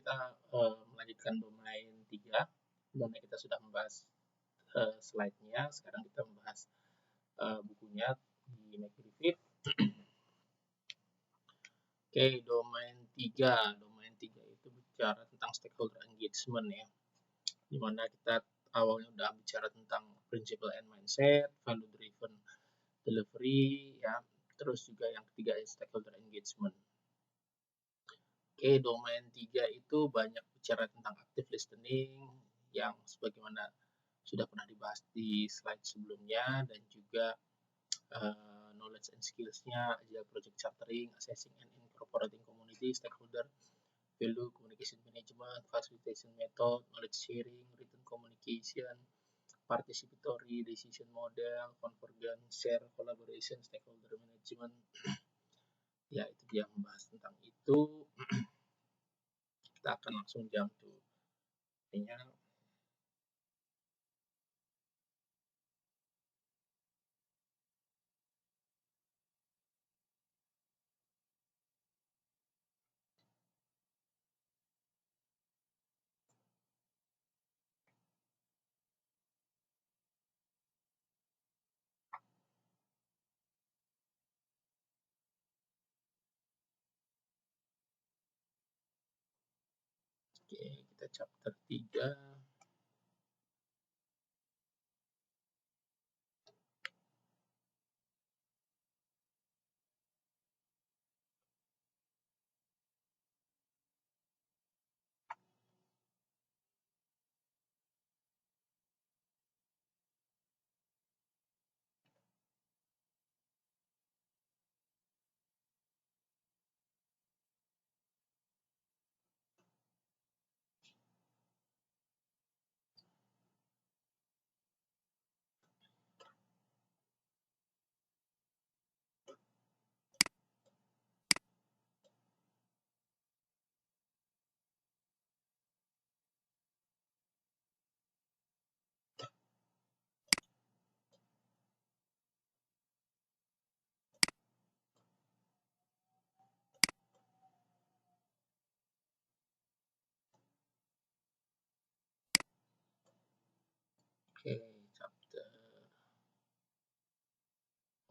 kita melanjutkan domain 3, dimana kita sudah membahas slide-nya. Sekarang kita membahas bukunya di McGriffith. Oke, domain 3. Domain 3 itu bicara tentang stakeholder engagement ya. Dimana kita awalnya udah bicara tentang principle and mindset, value driven delivery ya. Terus juga yang ketiga stakeholder engagement. Oke, domain 3 itu banyak bicara tentang active listening yang sebagaimana sudah pernah dibahas di slide sebelumnya, dan juga knowledge and skills-nya, agile project chartering, assessing and incorporating community, stakeholder, value, communication management, facilitation method, knowledge sharing, written communication, participatory decision model, convergence, share, collaboration, stakeholder management. Ya, itu dia membahas tentang itu. Kita akan langsung jump to ini. Oke, kita chapter 3.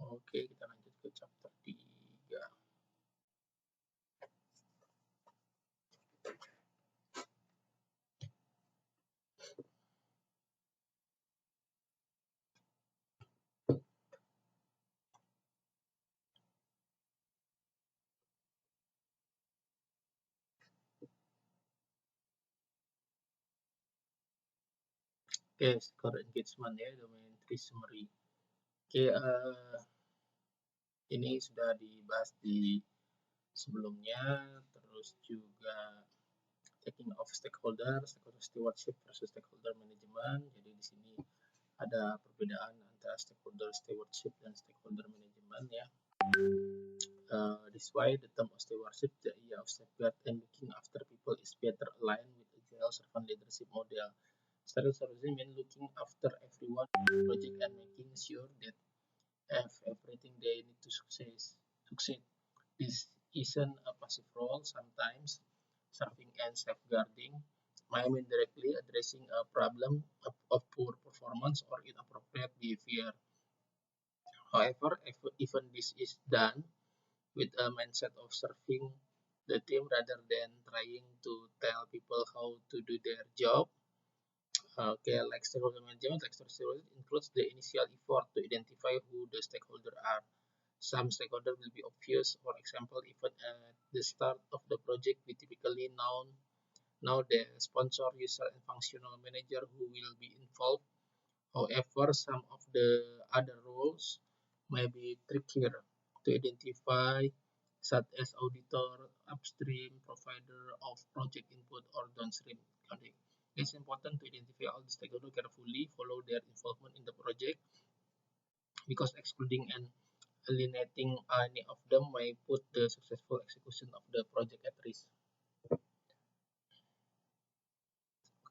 Oke, kita lanjut ke chapter 3. Oke, stakeholder engagement ya, domain 3 summary. Oke, ini sudah dibahas di sebelumnya. Terus juga taking of stakeholder stewardship versus stakeholder management. Jadi di sini ada perbedaan antara stakeholder stewardship dan stakeholder management ya. This why the term of stewardship, the idea of safeguard and looking after people is better aligned with agile servant leadership model. Stewardship means looking after everyone in the project and making sure that everything they need to succeed. This isn't a passive role. Sometimes serving and safeguarding might mean directly addressing a problem of poor performance or inappropriate behavior. However, even this is done with a mindset of serving the team rather than trying to tell people how to do their job. Okay, like stakeholder management, like stakeholder includes the initial effort to identify who the stakeholder are. Some stakeholder will be obvious. For example, even at the start of the project, we typically know the sponsor, user, and functional manager who will be involved. However, some of the other roles may be trickier to identify, such as auditor, upstream provider of project input, or downstream accounting. It's important to identify all the stakeholders carefully, follow their involvement in the project, because excluding and alienating any of them may put the successful execution of the project at risk.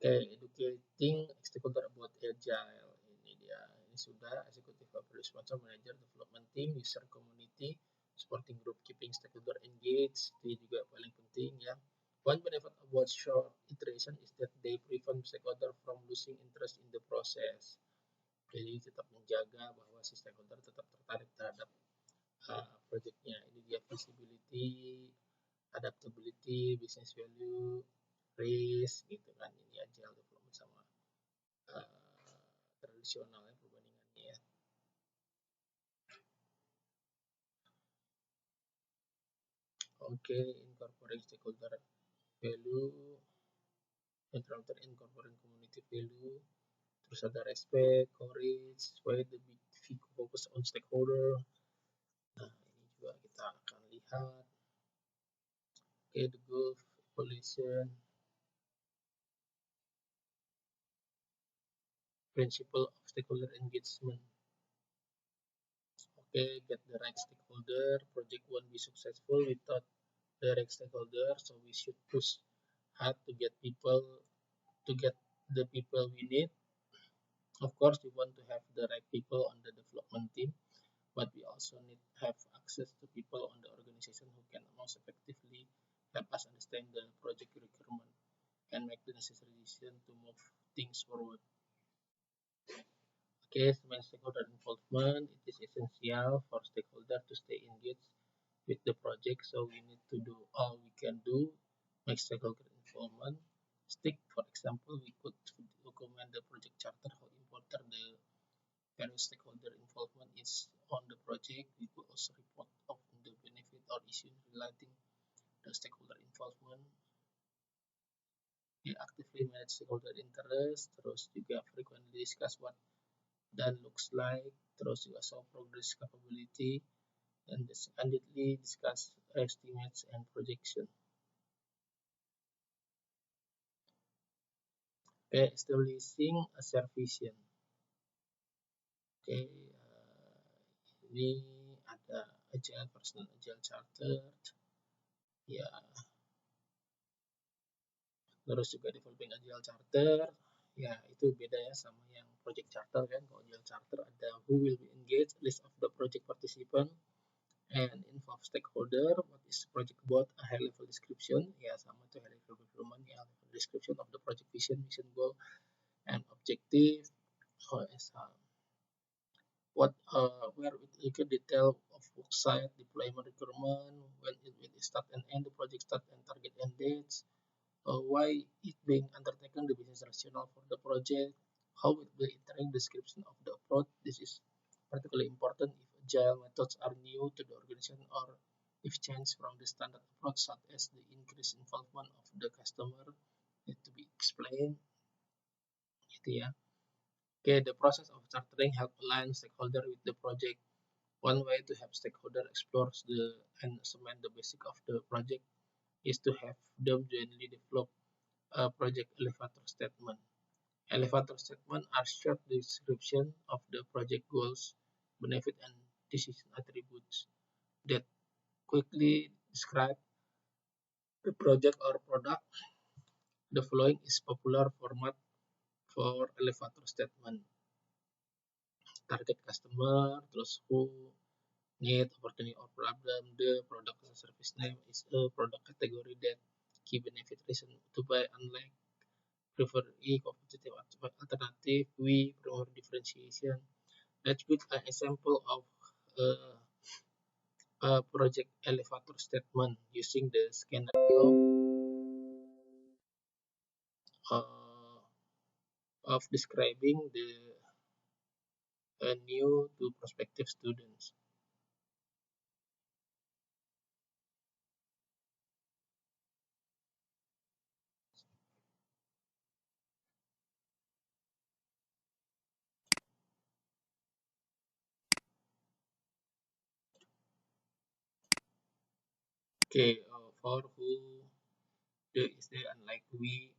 Okay, educating stakeholder about agile. Ini dia. Ini sudah executive sponsor, manager, development team, user community, supporting group, keeping stakeholder engaged. Itu juga paling penting ya. One benefit about short iteration is that they prevent stakeholder from losing interest in the process. Jadi tetap menjaga bahwa si stakeholder tetap tertarik terhadap projectnya. Ini dia visibility, adaptability, business value, risk, gitu kan. Ini agile development sama tradisionalnya perbandingannya ya. Oke, incorporate stakeholder value, incorporate community value, terus ada respect, courage, why the big focus on stakeholder. Nah, ini juga kita akan lihat. Oke, the goal evaluation, principle of stakeholder engagement. Okay, get the right stakeholder. Project won't be successful without the right stakeholder, so we should push hard to get the people we need. Of course, we want to have the right people on the development team, but we also need to have access to people on the organization who can most effectively help us understand the project requirement and make the necessary decision to move things forward. Okay, stakeholder involvement, it is essential for stakeholder to stay engaged with the project, so we need to do all we can do, make stakeholder involvement stick. For example, we could document the project charter, how important the various stakeholder involvement is on the project. We could also report on the benefit or issues relating the stakeholder involvement. We actively manage stakeholder interest, terus juga frequently discuss what done looks like, terus juga solve progress capability, and candidly discuss estimates and projection. Okay, establishing a shared vision. Okay, ini ada agile personal agile charter, ya. Terus juga developing agile charter, ya itu beda ya sama yang project charter kan. Kalau agile charter ada who will be engaged, list of the project participant, and involve stakeholder, what is project about, a high level description, ya sama itu high level development, ya description of the project vision, mission goal, and objective. Where it include detail of work site, deployment requirement, when it will start and end, the project start and target end dates, why it being undertaken, the business rationale for the project, how it will interact, description of the approach. This is particularly important if agile methods are new to the organization or if change from the standard approach, such as the increased involvement of the customer, need to be explained. Gitu ya. Okay, the process of chartering help align stakeholder with the project. One way to help stakeholder explore and cement the basic of the project is to have them jointly develop a project elevator statement. Elevator statement are short description of the project goals, benefit, and decision attributes that quickly describe the project or product. The following is popular format for elevator statement. Target customer, terus who, need, opportunity or problem, the product or service name is a product category that key benefit reason to buy, unlike prefer E, competitive alternative, we promote differentiation. Let's pick an example of a project elevator statement using the scenario of describing the new to prospective students. Okay, for who, the is the unlike we.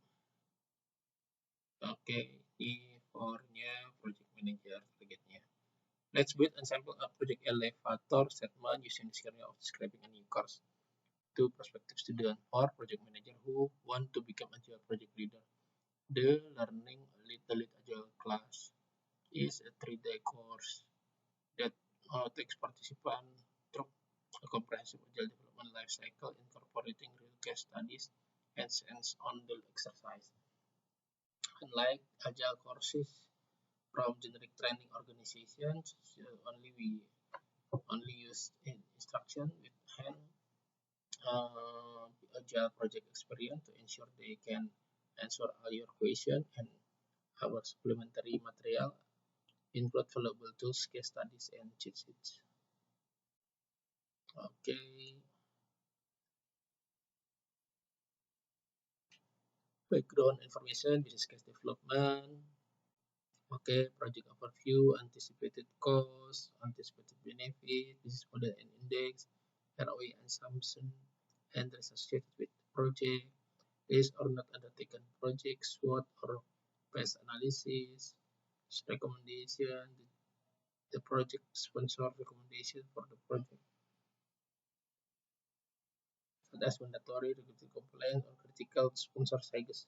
Okay, ini for-nya project manager targetnya. Let's build and sample a project elevator statement using the scenario of describing a new course to prospective student or project manager who want to become agile project leader. The learning a little agile class is a 3-day course that takes participants through a comprehensive agile development life cycle incorporating real case studies and field exercise. Unlike agile courses from generic training organizations, we only use instruction with hand agile project experience to ensure they can answer all your questions, and our supplementary material include valuable tools, case studies, and cheat sheets. Okay. Background information, business case development. Okay, project overview, anticipated cost, anticipated benefit, business model and index, ROI assumption, and associated with the project, is or not undertaken project, SWOT or PES analysis, recommendation, the project sponsor recommendation for the project, such as mandatory, regulatory compliance, or critical sponsor sizes,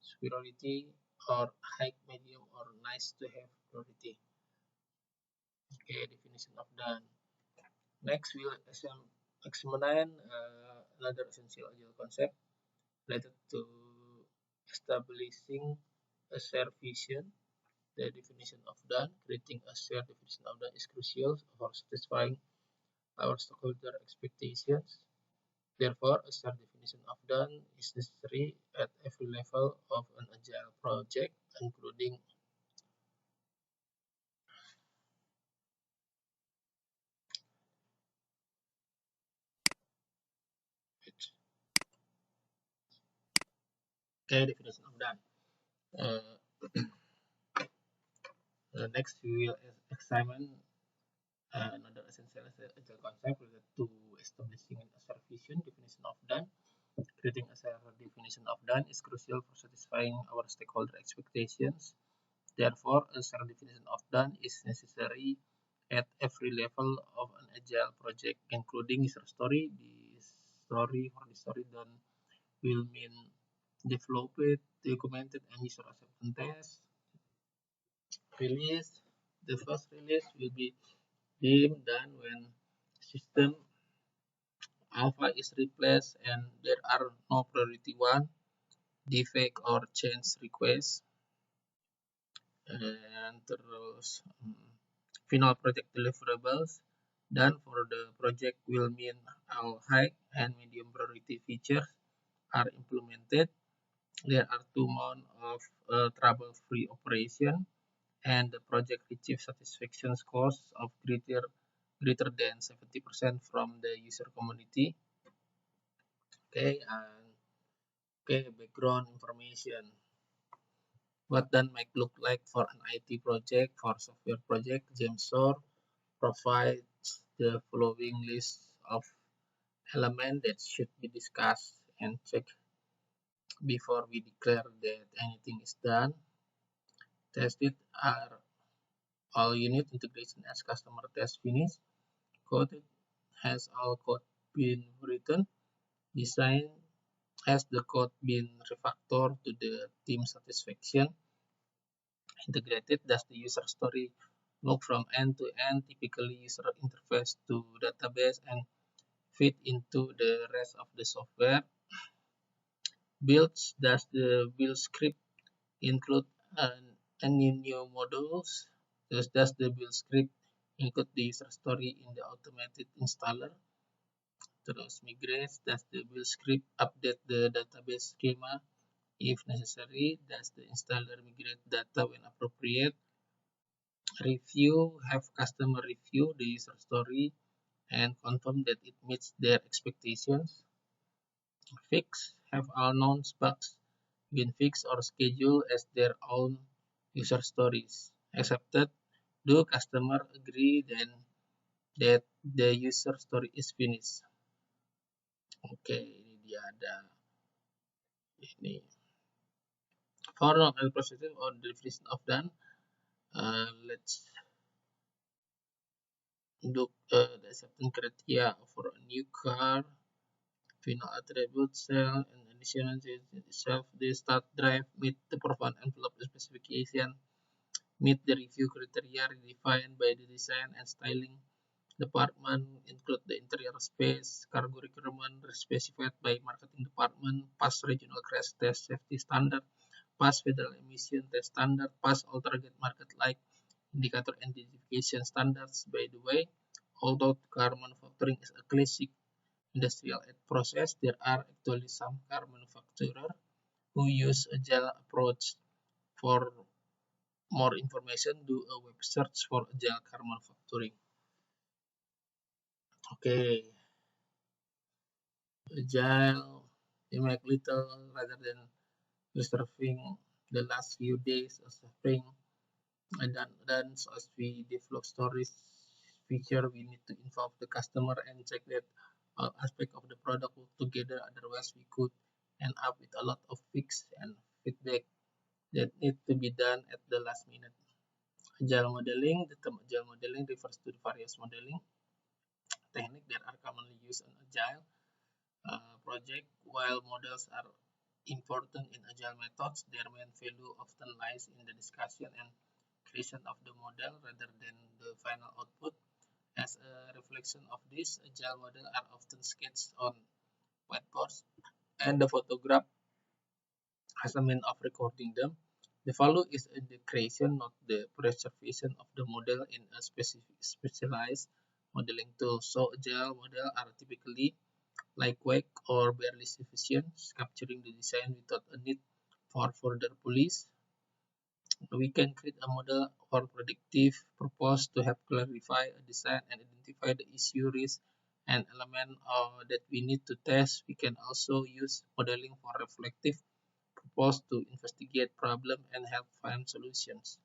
superiority, or high, medium, or nice to have priority. Okay, definition of done. Next, we'll examine another essential agile concept related to establishing a shared vision. The definition of done. Creating a shared definition of done is crucial for satisfying our stakeholder expectations. Therefore, a shared definition of done is necessary at every level of an agile project, including definition of done. Next, we will examine another essential agile concept related to establishing a shared vision. Definition of done. Creating a shared definition of done is crucial for satisfying our stakeholder expectations. Therefore, a shared definition of done is necessary at every level of an agile project, including user story. The story done will mean developed, documented, and user acceptance test. Release. The first release will be deemed done when system alpha is replaced and there are no priority 1, defect, or change requests. And terus final project deliverables done for the project will mean all high and medium priority features are implemented. There are 2 months of trouble-free operation, and the project achieves satisfaction scores of greater than 70% from the user community. Okay, and background information. What done might look like for an IT project. For software project, Jamsor provides the following list of elements that should be discussed and checked before we declare that anything is done. Tested are all unit integration as customer test finish. Coded has all code been written. Design has the code been refactored to the team satisfaction. Integrated, does the user story look from end to end, typically user interface to database and fit into the rest of the software. Builds, does the build script include any new modules? Does the build script include the user story in the automated installer? Terus migrate, does the build script update the database schema if necessary? Does the installer migrate data when appropriate? Review, have customer review the user story and confirm that it meets their expectations. Fix, have all known bugs been fixed or scheduled as their own user stories. Accepted, do customer agree then that the user story is finished? Oke, ini dia ada ini. For non processing or definition of done, let's look the acceptance criteria for a new car. Final attribute cell and additional itself, the start drive meet the performance envelope specification, meet the review criteria defined by the design and styling department include the interior space, cargo requirement specified by marketing department, pass regional crash test safety standard, pass federal emission test standard, pass all target market like indicator identification standards. By the way, although car manufacturing is a classic industrial process, there are actually some car manufacturers who use agile approach. For more information, do a web search for agile car manufacturing. Okay, agile, you make little rather than reserving the last few days of spring. And then so as we develop stories feature, we need to involve the customer and check that all aspect of the product work together. Otherwise, we could end up with a lot of fix and feedback that need to be done at the last minute. Agile modeling, the term agile modeling refers to the various modeling techniques that are commonly used in agile project. While models are important in agile methods, their main value often lies in the discussion and creation of the model rather than the final output. As a reflection of this, agile models are often sketched on whiteboards, and the photograph as a means of recording them. The value is in the creation, not the preservation of the model in a specialized modeling tool. So agile models are typically lightweight or barely sufficient, capturing the design without a need for further polish. We can create a model or predictive purpose to help clarify a design and identify the issue, risk, and element that we need to test. We can also use modeling for reflective purpose to investigate problem and help find solutions.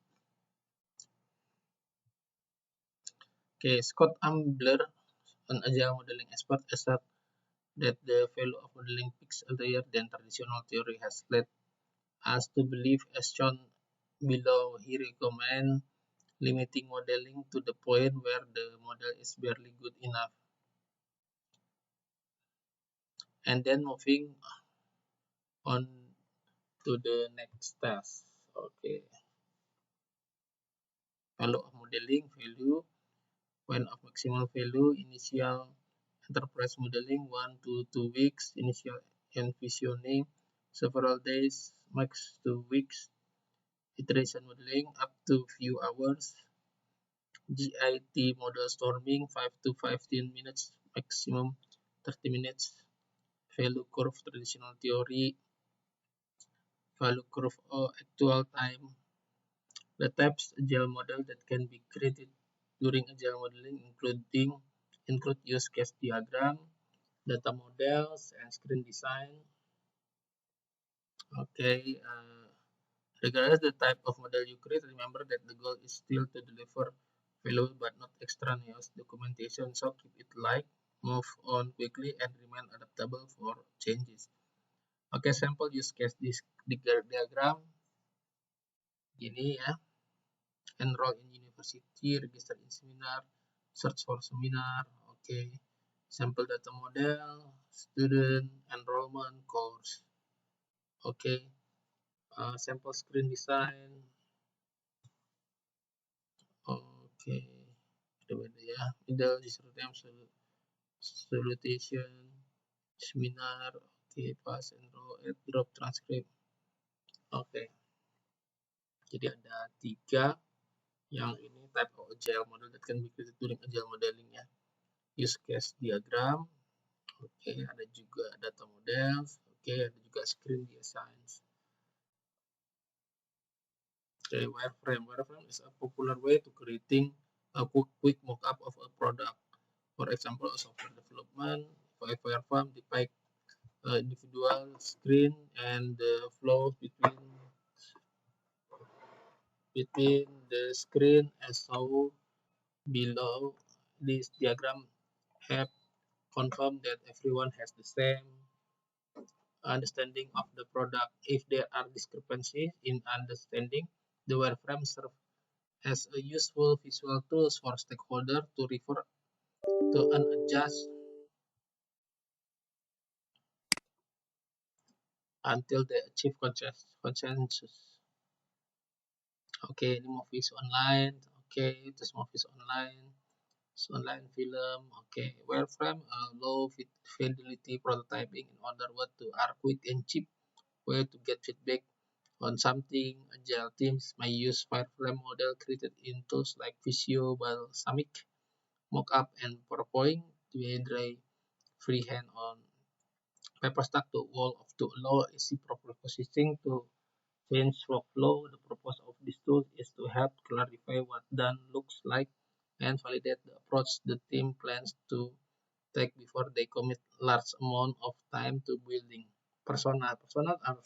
Okay, Scott Ambler, an agile modeling expert, asserts that the value of modeling peaks earlier than traditional theory has led us to believe, as shown below. He recommends limiting modeling to the point where the model is barely good enough, and then moving on to the next task. Okay, value of modeling, value, point of maximal value, initial enterprise modeling, 1 to 2 weeks, initial envisioning, several days, max 2 weeks, iteration modeling, up to few hours, GIT model storming, 5 to 15 minutes, maximum 30 minutes, value curve traditional theory, value curve or actual time. The types agile model that can be created during agile modeling include use case diagram, data models, and screen design. Okay, regardless the type of model you create, remember that the goal is still to deliver value but not extraneous documentation. So keep it light, move on quickly, and remain adaptable for changes. Okay, sample use case diagram gini ya. Enroll in university, register in seminar, search for seminar. Okay, sample data model, student, enrollment, course. Okay, sample screen design. Okay, beda ya. Middle user term salutation, seminar. Okay, pass, enroll, add, drop, transcript. Okay, jadi ada 3 yang ini type of agile model that can be created during agile modeling ya. Use case diagram. Oke, ada juga data model. Oke, ada juga screen design. Okay, wireframe. Wireframe is a popular way to creating a quick mock-up of a product. For example, a software development. For a wireframe depict individual screen and the flow between the screen as shown below. This diagram help confirm that everyone has the same understanding of the product. If there are discrepancies in understanding, the wireframe serves as a useful visual tool for stakeholders to refer to and adjust until they achieve consensus. Oke, ini movies online. Oke, terus movies online. online film, okay. Wireframe, low fidelity prototyping in order what to are quick and cheap way to get feedback on something. Agile teams may use wireframe model created in tools like Visio, Balsamic, Mockup, and PowerPoint to dry freehand on paper stack to wall of to allow easy proper processing to change workflow. The purpose of this tool is to help clarify what done looks like and validate the approach the team plans to take before they commit large amount of time to building persona. Persona are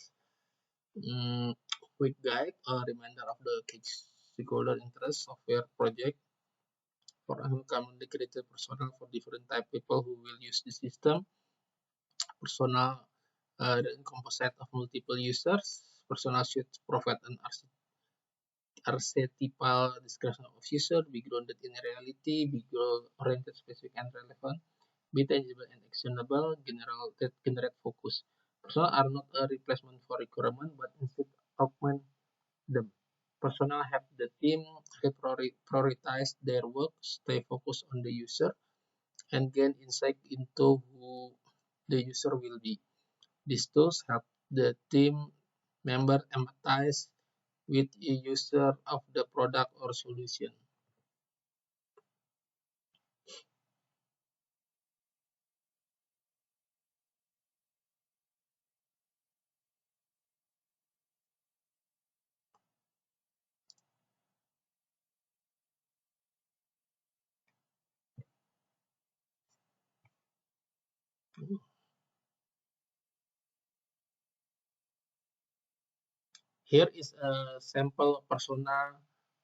quick guide, a reminder of the key stakeholder interest software project. For example, commonly created persona for different type people who will use the system. Persona the composite of multiple users. Persona should provide an archetypal description of user, be grounded in reality, be goal-oriented, specific, and relevant, be tangible and actionable, general that generate focus. Persona are not a replacement for requirement, but instead augment them. Persona help the team prioritize their work, stay focused on the user, and gain insight into who the user will be. These tools help the team member empathize with a user of the product or solution. Here is a sample persona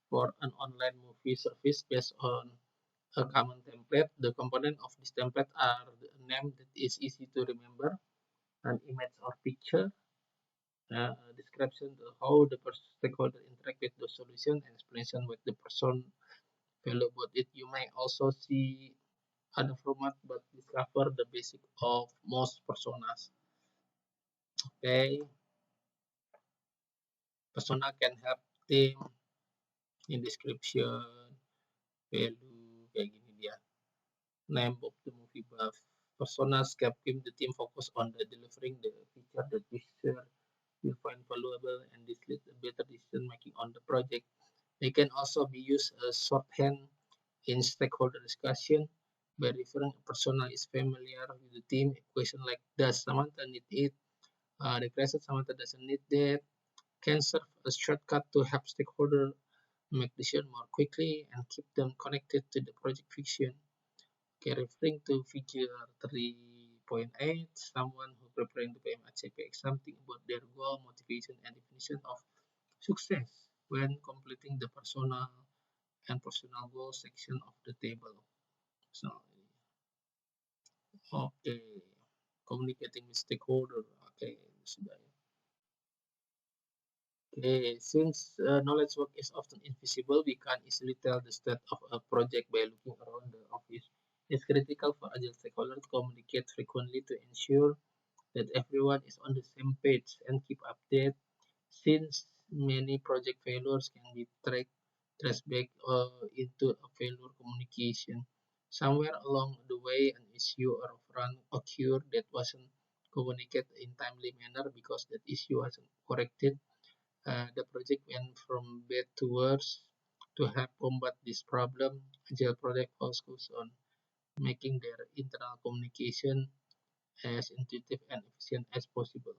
for an online movie service based on a common template. The components of this template are the name that is easy to remember, an image or picture, a description of how the stakeholder interact with the solution, and explanation what the person value about it. You may also see other format but discover the basic of most personas. Okay, persona can help team in description, value, kayak gini dia. Name of the movie buff. Personas can keep the team focus on the delivering the feature that user will find valuable and this leads to better decision making on the project. They can also be used as shorthand in stakeholder discussion by referring a persona is familiar with the team. A question like does Samantha need it? The question Samantha doesn't need that can serve as shortcut to help stakeholder make decision more quickly and keep them connected to the project vision. Okay, referring to figure 3.8, someone who preparing to PMHCP something about their goal, motivation, and definition of success when completing the personal and personal goal section of the table. So, okay, communicating with stakeholder. Okay, sudah. Okay, since knowledge work is often invisible, we can easily tell the state of a project by looking around the office. It's critical for agile stakeholders to communicate frequently to ensure that everyone is on the same page and keep updated since many project failures can be traced back into a failure communication. Somewhere along the way, an issue or run occurred that wasn't communicated in timely manner because that issue wasn't corrected. The project went from bad to worse. To help combat this problem, Agile project focuses on making their internal communication as intuitive and efficient as possible.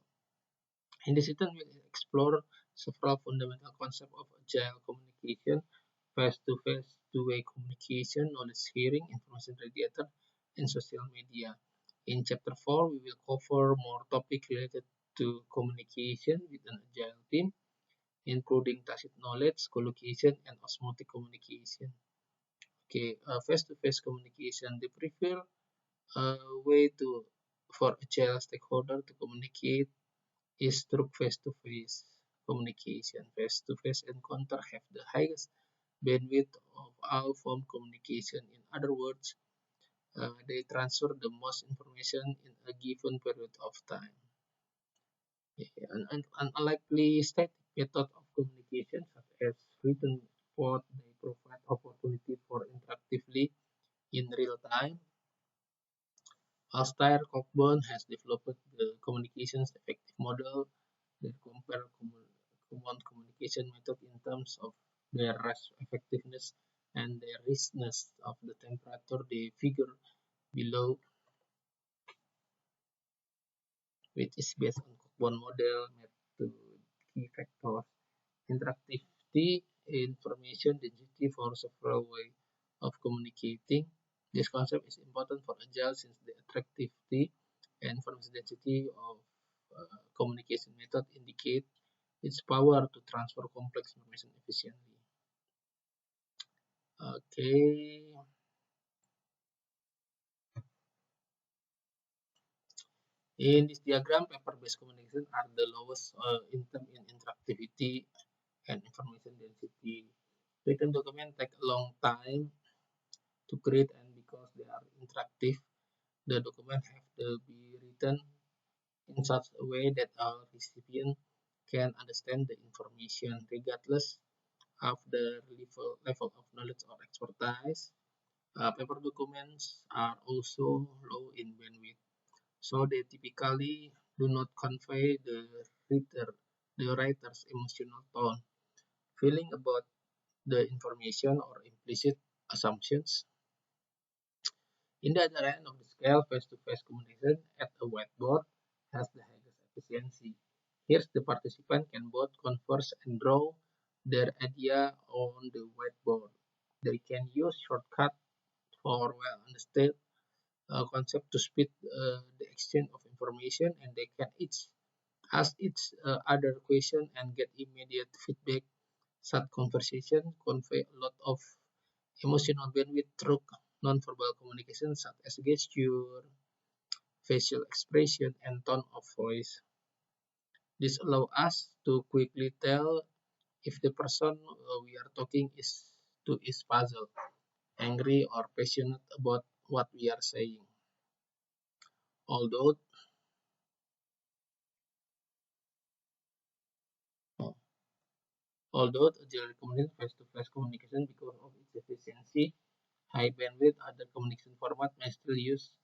In this session, we will explore several fundamental concepts of agile communication, face-to-face, two-way communication, knowledge sharing, information radiator, and social media. In chapter 4, we will cover more topics related to communication with an agile team, including tacit knowledge, collocation, and osmotic communication. Okay, face-to-face communication. The preferred way for agile stakeholder to communicate is through face-to-face communication. Face-to-face encounter have the highest bandwidth of all form communication. In other words, they transfer the most information in a given period of time. An unlikely static method of communication, such as written report, they provide opportunity for interactively Alstair Cockburn has developed the communications effective model that compare common communication methods in terms of their effectiveness and their richness of the temperature they figure below, which is based on Cockburn model mapped to key factors: interactivity, information density for several ways of communicating. This concept is important for Agile since the attractivity and information density of communication method indicate its power to transfer complex information efficiently. Okay, in this diagram, paper-based communication are the lowest in terms in interactivity and information density. Written documents take a long time to create, and because they are interactive, the document have to be written in such a way that our recipient can understand the information regardless of the level of knowledge or expertise. Paper documents are also low in bandwidth, so they typically do not convey the writer's emotional tone, feeling about the information or implicit assumptions. In the other end of the scale, face-to-face communication at a whiteboard has the highest efficiency. Here, the participant can both converse and draw their idea on the whiteboard. They can use shortcuts for well-understood concept to speed the exchange of information, and they can each ask each other question and get immediate feedback. Such conversation convey a lot of emotional bandwidth through nonverbal communication such as gesture, facial expression, and tone of voice. This allows us to quickly tell if the person we are talking to is puzzled, angry, or passionate about what we are saying. Although although agile recommends face-to-face communication because of its efficiency, high bandwidth, other communication format may still use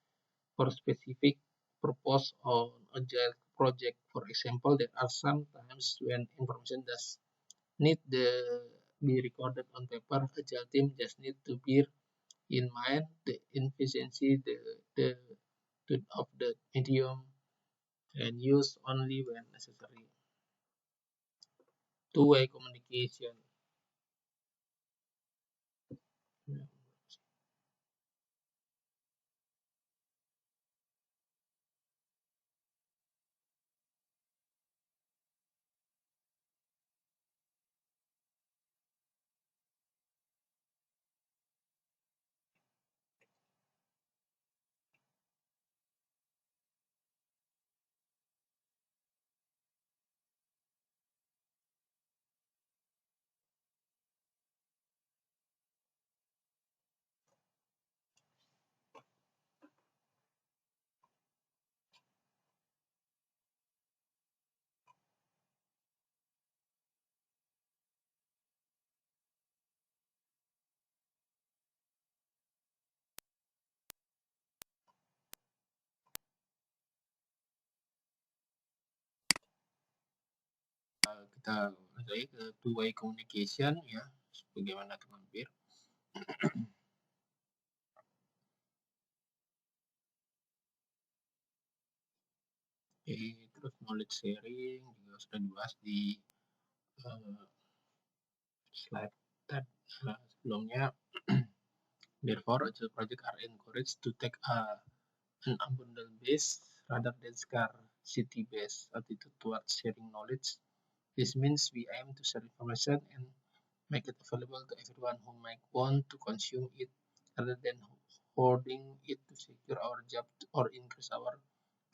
for specific purpose on agile project. For example, there are some times when information does need to be recorded on paper. Agile team just need to bear in mind the efficiency of the medium and use only when necessary. Two-way communication. Kita mulai ke two-way communication ya, bagaimana terlampir. Terus knowledge sharing juga sudah dibahas di slide sebelumnya. Therefore, agile projects are encouraged to take an abundance-based rather than scarcity-based attitude towards sharing knowledge. This means we aim to share information and make it available to everyone who might want to consume it rather than hoarding it to secure our job or increase our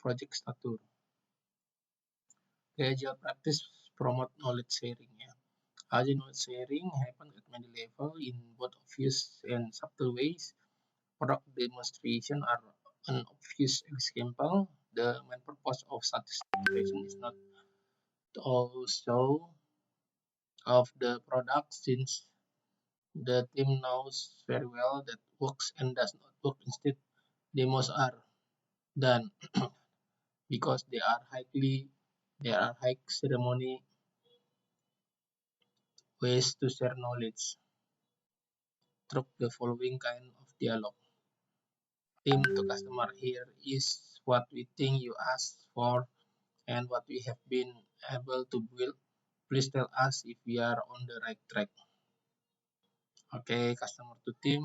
project status. The agile practice promote knowledge sharing. Agile knowledge sharing happens at many levels in both obvious and subtle ways. Product demonstration are an obvious example. The main purpose of such demonstration is not to show of the product since the team knows very well that works and does not work. Instead, demos are done because there are high ceremony ways to share knowledge through the following kind of dialogue. Team to customer, here is what we think you asked for and what we have been able to build. Please tell us if we are on the right track. Okay, customer to team.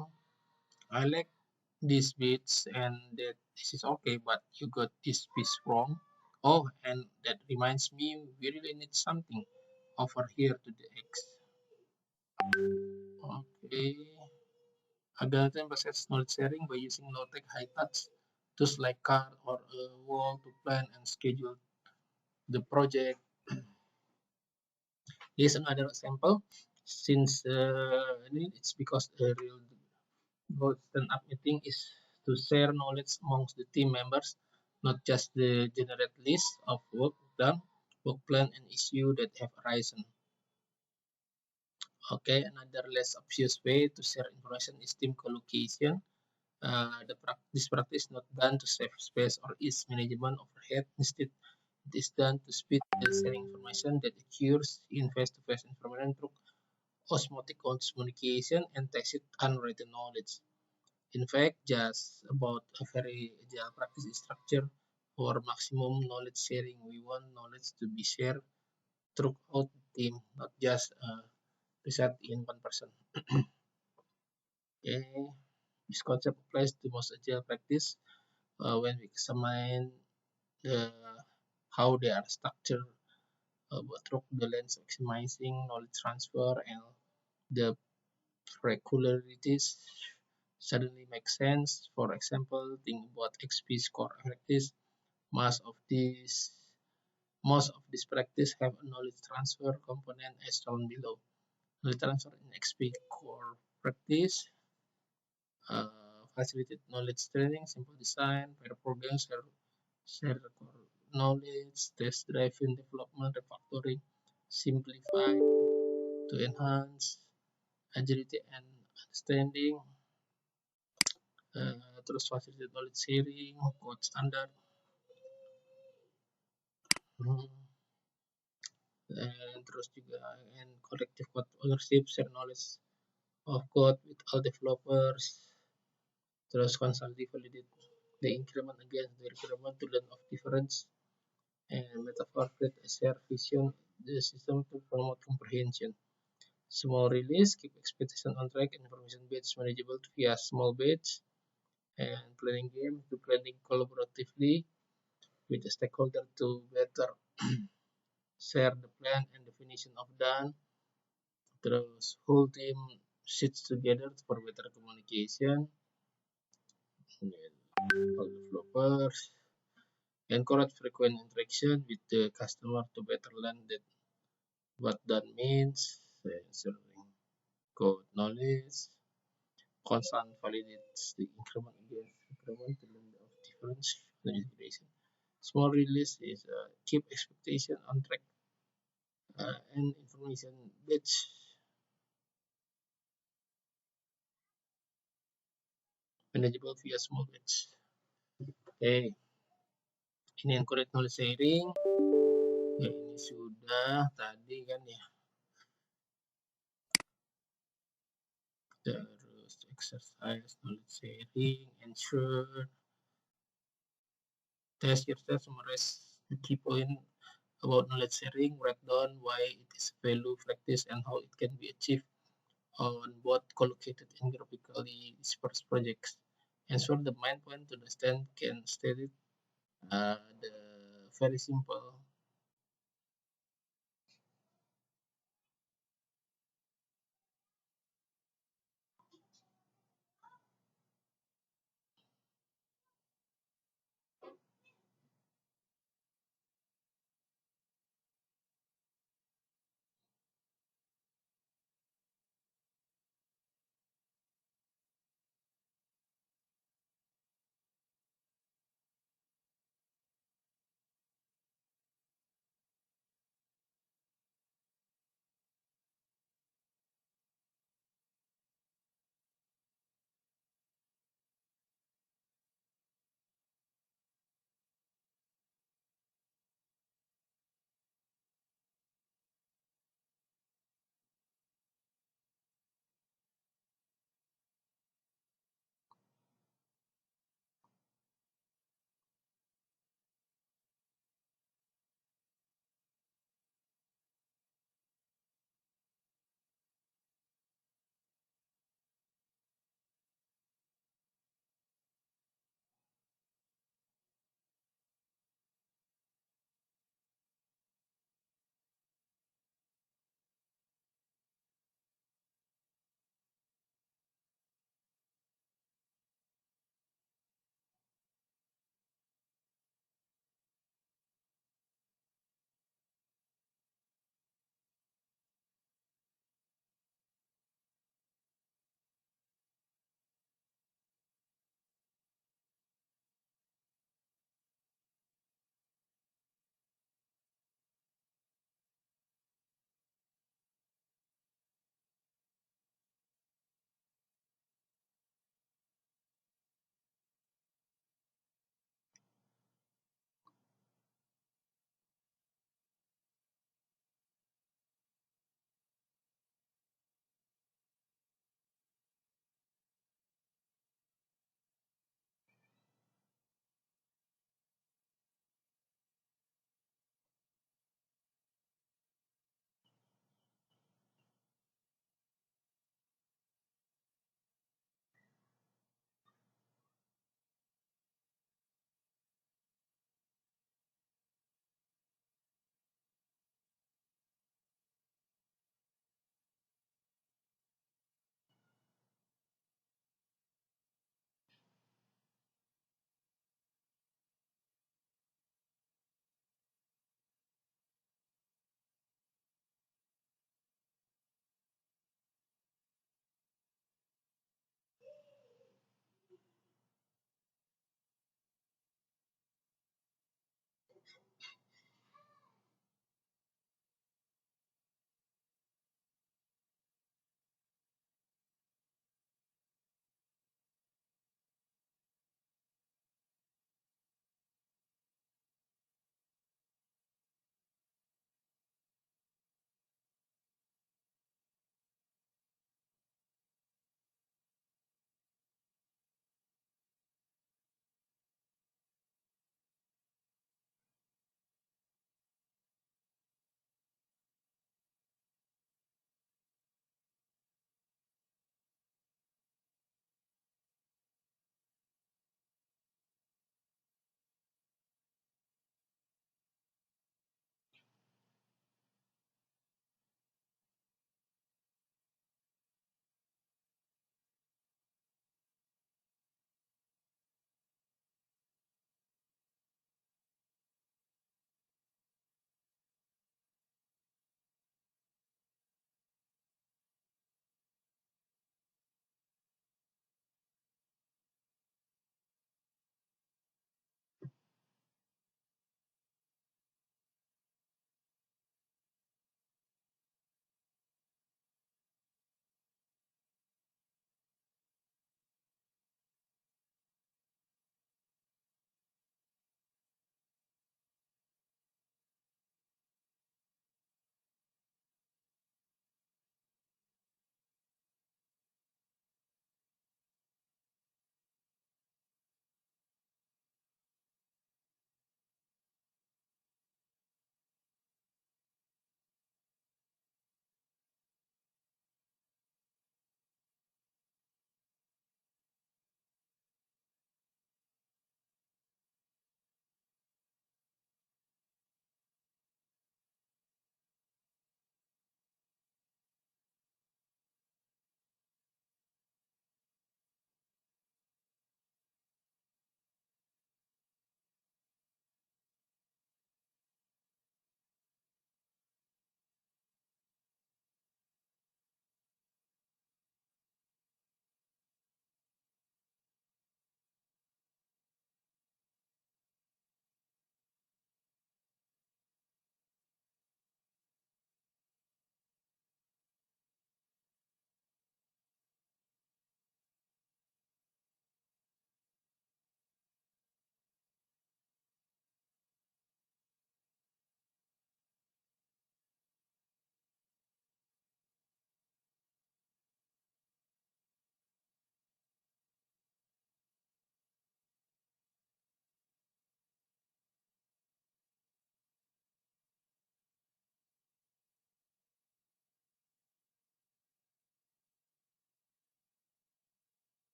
I like these bits and that this is okay, but you got this piece wrong. Oh, and that reminds me, we really need something over here to the X. Okay. Again, emphasize knowledge sharing by using low-tech, high-touch tools like card or a wall to plan and schedule the project. Here's another example. Since it's because a real goal stand-up meeting is to share knowledge amongst the team members, not just the generate list of work done, work plan, and issue that have arisen. Okay, another less obvious way to share information is team collocation. This practice is not done to save space or ease management overhead. Instead, it is done to speed the sharing information that occurs in face-to-face information through osmotic communication and tacit unwritten knowledge. In fact, just about a very agile practice is structure for maximum knowledge sharing. We want knowledge to be shared throughout the team, not just result in one person. Okay, this concept applies to most agile practice when we examine the how they are structured, through the lens of maximizing knowledge transfer and the regularities suddenly make sense. For example, think about XP score practice. Most of these most of these practice have a knowledge transfer component as shown below. Knowledge transfer in XP core practice facilitate knowledge training, simple design, pair programs, share core knowledge, test driven development, refactoring, simplify to enhance agility and understanding, terus facilitate knowledge sharing, code standard, and terus juga and collective code ownership, share knowledge of code with all developers, terus constantly validate the increment against the requirement to learn of difference, and metaphor create a shared vision the system to promote comprehension. Small release, keep expectation on track, information batch manageable via small batch, and planning game to planning collaboratively with the stakeholder to better share the plan and definition of done. Terus whole team sits together for better communication. And all developers encourage frequent interaction with the customer to better learn that what that means. Sharing code knowledge, constant validates the increment against increment to learn of difference and integration. Small release is keep expectation on track and information batch manageable via small batch. Oke, ini encourage knowledge sharing. Ya, ini sudah tadi kan ya. Terus exercise knowledge sharing, ensure, test yourself, summarize the key point about knowledge sharing, write down why it is value practice and how it can be achieved on both collocated and graphically dispersed projects. Ensure the main point to understand can state it the very simple.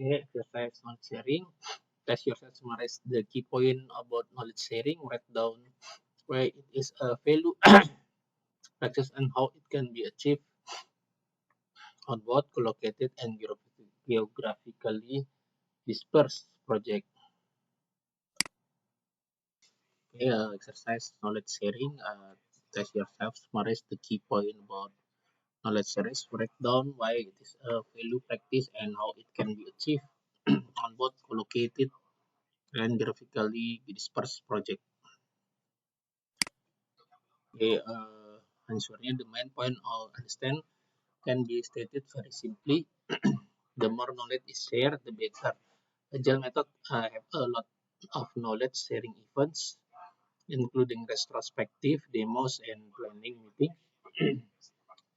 Okay, exercise knowledge sharing. Test yourself, summarize the key point about knowledge sharing, write down where it is a value, practice, and how it can be achieved on both collocated and geographically dispersed project. Okay, exercise knowledge sharing. Test yourself, summarize the key point about knowledge sharing, break down why it is a value practice and how it can be achieved on both collocated and graphically dispersed project. Okay, answernya the main point of understand can be stated very simply. The more knowledge is shared, the better. Agile method have a lot of knowledge sharing events, including retrospective, demos, and planning meetings.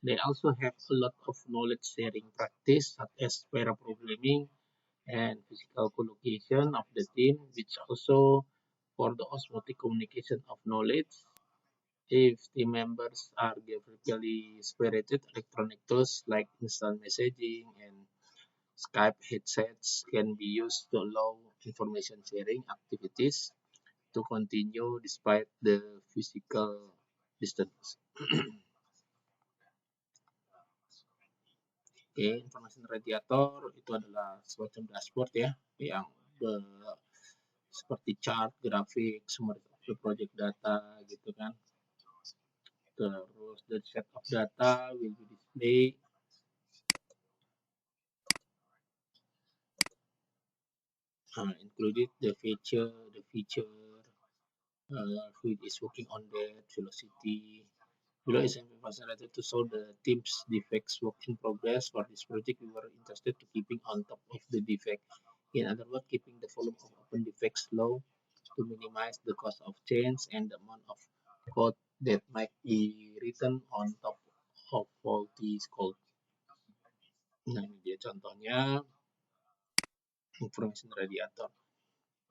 They also have a lot of knowledge sharing practice, such as pair programming and physical collocation of the team, which also for the osmotic communication of knowledge. If team members are geographically separated, electronic tools like instant messaging and Skype headsets can be used to allow information sharing activities to continue despite the physical distance. Oke, informasi radiator itu adalah semacam dashboard ya, yang seperti chart, grafik, summary of the project data gitu kan. Terus the set of data will be displayed. Included the feature, who is working on the velocity. Below is information related to show the team's defects work in progress. For this project, we were interested to keeping on top of the defect. In other words, keeping the volume of open defects low to minimize the cost of change and the amount of code that might be written on top of faulty code. Nah, ini dia contohnya information radiator.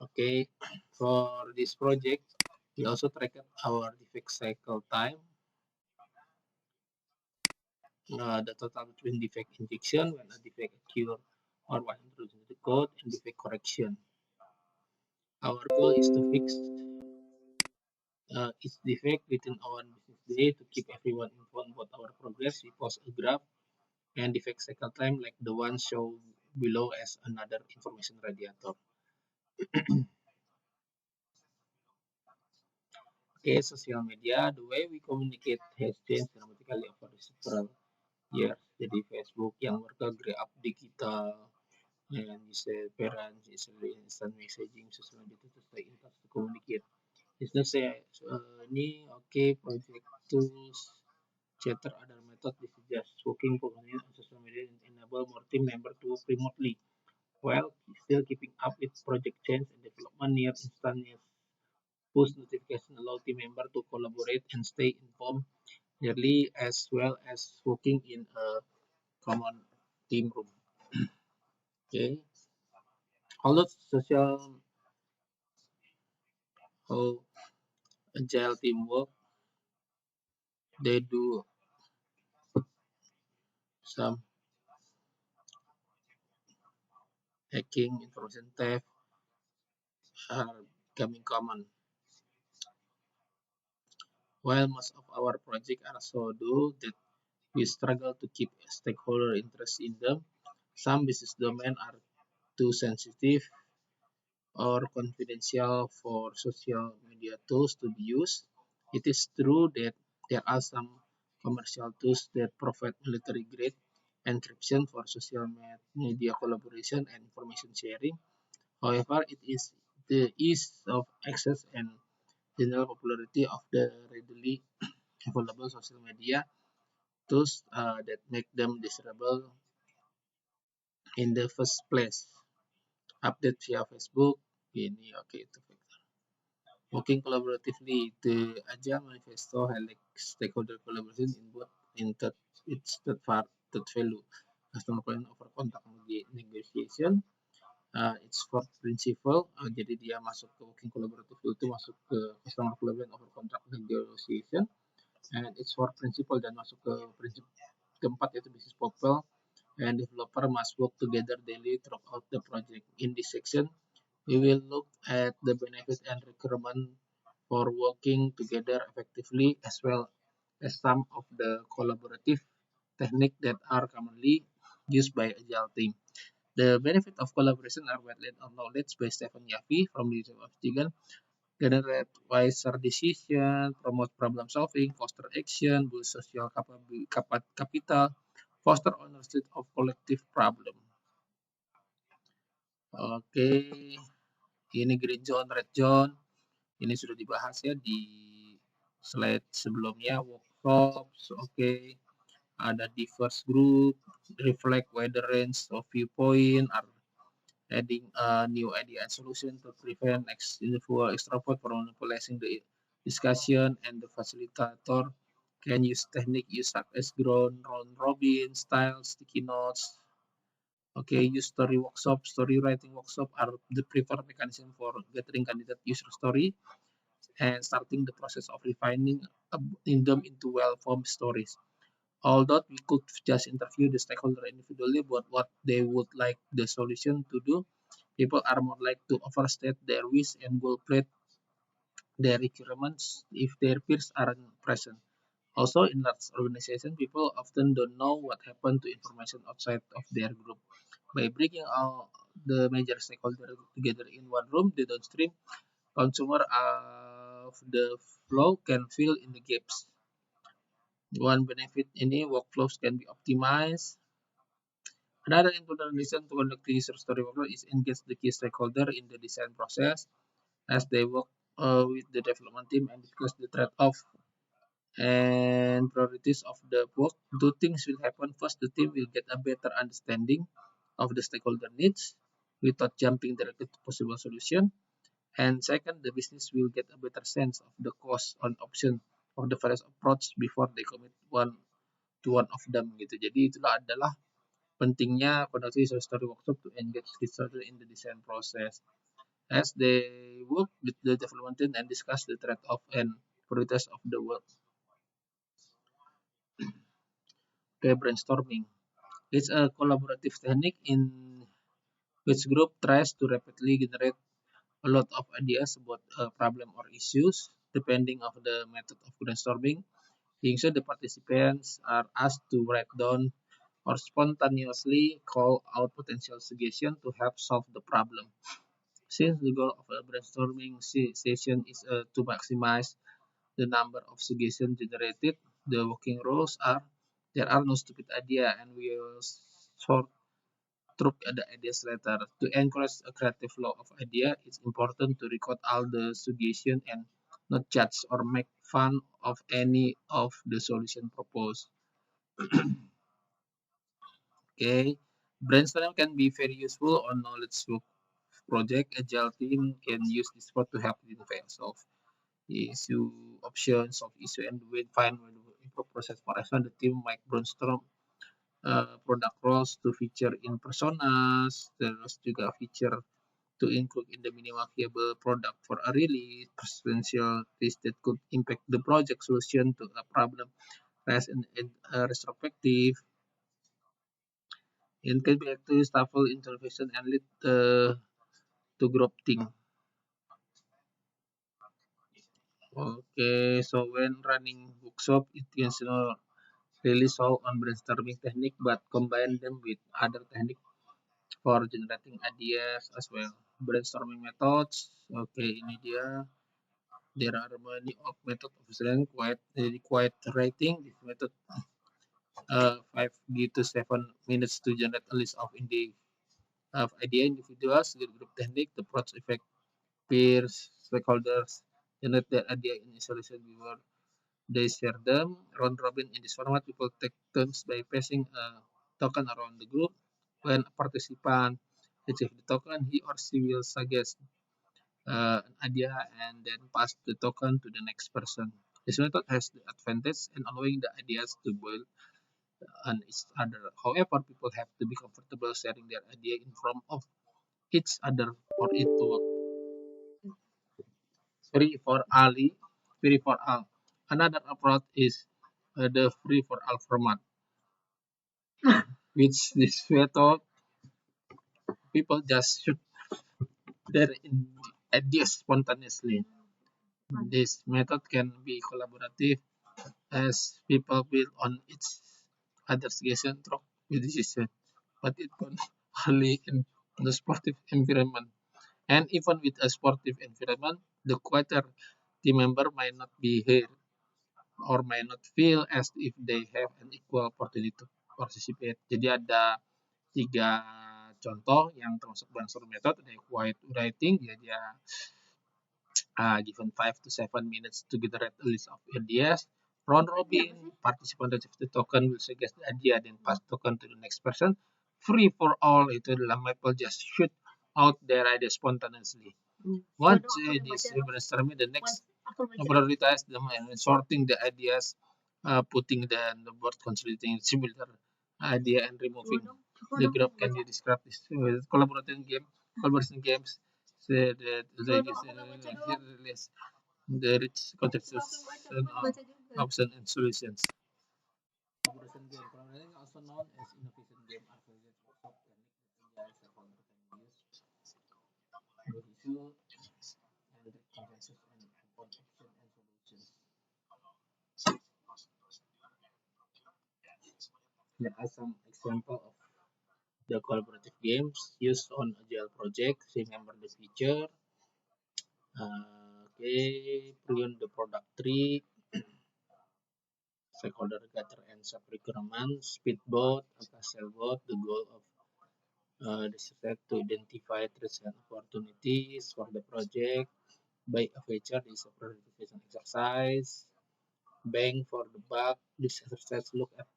Okay, for this project, we also tracked our defect cycle time, the total between defect injection when a defect occurs or when introducing the code and defect correction. Our goal is to fix each defect within one business day to keep everyone informed about our progress. We post a graph and defect cycle time like the one shown below as another information radiator. Okay, social media, the way we communicate has changed dramatically over several years. Jadi Facebook yang mereka grab up digital, and bisa parents, bisa instant messaging, social media to stay in touch to communicate. Business saya ini okay, project tools, chatter, other method. This is just working programming on social media and enable more team member to work remotely while still keeping up with project change and development near instantaneous push notification allow team member to collaborate and stay informed nearly as well as working in a common team room. Okay, how how agile teamwork, they do some hacking, information theft are becoming common. While most of our projects are so do that we struggle to keep stakeholder interest in them, some business domains are too sensitive or confidential for social media tools to be used. It is true that there are some commercial tools that provide military grade encryption for social media collaboration and information sharing. However, it is the ease of access and general popularity of the readily available social media tools that make them desirable in the first place. Update via Facebook, ini oke itu factor. Working collaboratively, the Agile Manifesto highlights stakeholder collaboration in both its third value, customer plan over contract negotiation. Its fourth principle, jadi dia masuk ke working collaborative itu masuk ke customer collaboration over contract negotiation, and its fourth principle dan masuk ke prinsip keempat yaitu business portal and developer must work together daily throughout the project. In this section, we will look at the benefit and requirement for working together effectively, as well as some of the collaborative techniques that are commonly used by Agile team. The benefit of collaboration are widely acknowledged by Stephen Yaffe from the University of Michigan. Generate wiser decision, promote problem solving, foster action, boost social capital, foster ownership of collective problem. Oke, ini green zone, red zone. Ini sudah dibahas ya di slide sebelumnya, workshops. Oke, ada diverse group, reflect whether range of viewpoint are adding a new idea and solution to prevent extrovert from monopolizing the discussion, and the facilitator can use technique such as round robin style, sticky notes. Okay, use story workshop, story writing workshop are the preferred mechanism for gathering candidate user story and starting the process of refining them into well-formed stories. Although we could just interview the stakeholder individually about what they would like the solution to do, people are more likely to overstate their wish and will plate their requirements if their peers aren't present. Also, in large organizations, people often don't know what happened to information outside of their group. By bringing all the major stakeholders together in one room, the downstream consumer of the flow can fill in the gaps. One benefit ini workflows can be optimized. Another important reason to conduct the user story workflow is engage the key stakeholder in the design process as they work with the development team and discuss the trade-off and priorities of the work. Two things will happen. First, the team will get a better understanding of the stakeholder needs without jumping directly to possible solution. And second, the business will get a better sense of the cost and option of the various approach before they commit one to one of them gitu. Jadi itulah adalah pentingnya conduct user story workshop to engage stakeholder in the design process as they work with the development team and discuss the trade-off and priorities of the work. Okay, brainstorming. It's a collaborative technique in which group tries to rapidly generate a lot of ideas about a problem or issues depending on the method of brainstorming. Usually, the participants are asked to write down or spontaneously call out potential suggestions to help solve the problem. Since the goal of a brainstorming session is to maximize the number of suggestions generated, the working rules are there are no stupid idea and we will sort through the ideas later. To encourage a creative flow of idea, it's important to record all the suggestions and not judge or make fun of any of the solution proposed. Okay, brainstorming can be very useful on knowledge work project. Agile team can use this spot to help identify and solve issue options of issue and find when to improve process. For example, the team might brainstorm product roles to feature in personas, terus juga feature to include in the minimal viable product for a release, potential risk that could impact the project solution to a problem as in retrospective. It can be actually shuffle intervention and lead to group think. Okay, so when running workshop, it can really solve on brainstorming technique, but combine them with other technique for generating ideas as well. Brainstorming methods. Okay, ini dia. There are many of method of design quiet writing. This method 5 to 7 minutes to generate a list of idea individuals, group technique, the approach effect, peers, stakeholders, generate their idea in isolation before they share them. Round robin in this format, people take turns by passing a token around the group. When a participant receives the token, he or she will suggest an idea and then pass the token to the next person. This method has the advantage in allowing the ideas to build on each other. However, people have to be comfortable sharing their idea in front of each other for it to work. Free for Ali, free for all. Another approach is the free for all format. With this method, people just shoot their ideas spontaneously. This method can be collaborative as people build on each other's suggestion through decision, but it can only in the sportive environment. And even with a sportive environment, the quieter team member might not be here or might not feel as if they have an equal opportunity to participate. Jadi ada tiga contoh yang termasuk brainstorm method. Ada quiet writing, jadi dia given 5 to 7 minutes to generate a list of ideas. Round robin, participant receive the token will suggest the idea, then pass token to the next person. Free for all, itu adalah people just shoot out their idea spontaneously. Once it is brainstorming, the next prioritize them and sorting the ideas, putting the board, consolidating similar idea and removing the group can be described as collaboration games. So the release the rich consensus options and solutions. Collaboration game, collaboration also known as innovation game, are created for top techniques that can use issue and consensus and upon action and solutions. Here are some examples of the collaborative games used on agile projects. Remember the feature. Prune the product tree. Stakeholder gather and sub requirements. Speedboat, sailboat. The goal of this is to identify threats and opportunities for the project. By a feature is a prioritization exercise. Bang for the buck. This exercise look at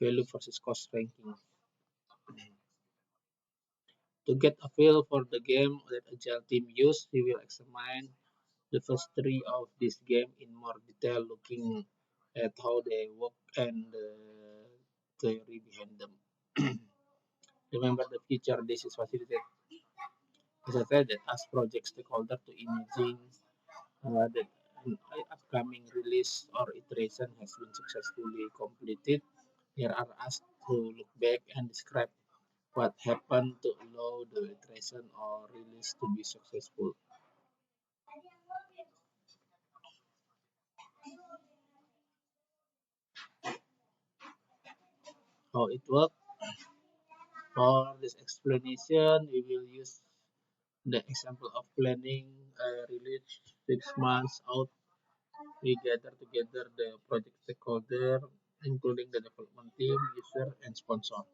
value versus cost ranking. To get a feel for the game that Agile team use, we will examine the first three of this game in more detail, looking at how they work and the theory behind them. Remember the feature this is facilitated, as I said, that asks project stakeholder to imagine that an upcoming release or iteration has been successfully completed. Here are asked to look back and describe what happened to allow the iteration or release to be successful. How it works. For this explanation, we will use the example of planning a release 6 months out. We gather together the project stakeholder, including the development team, user, and sponsor.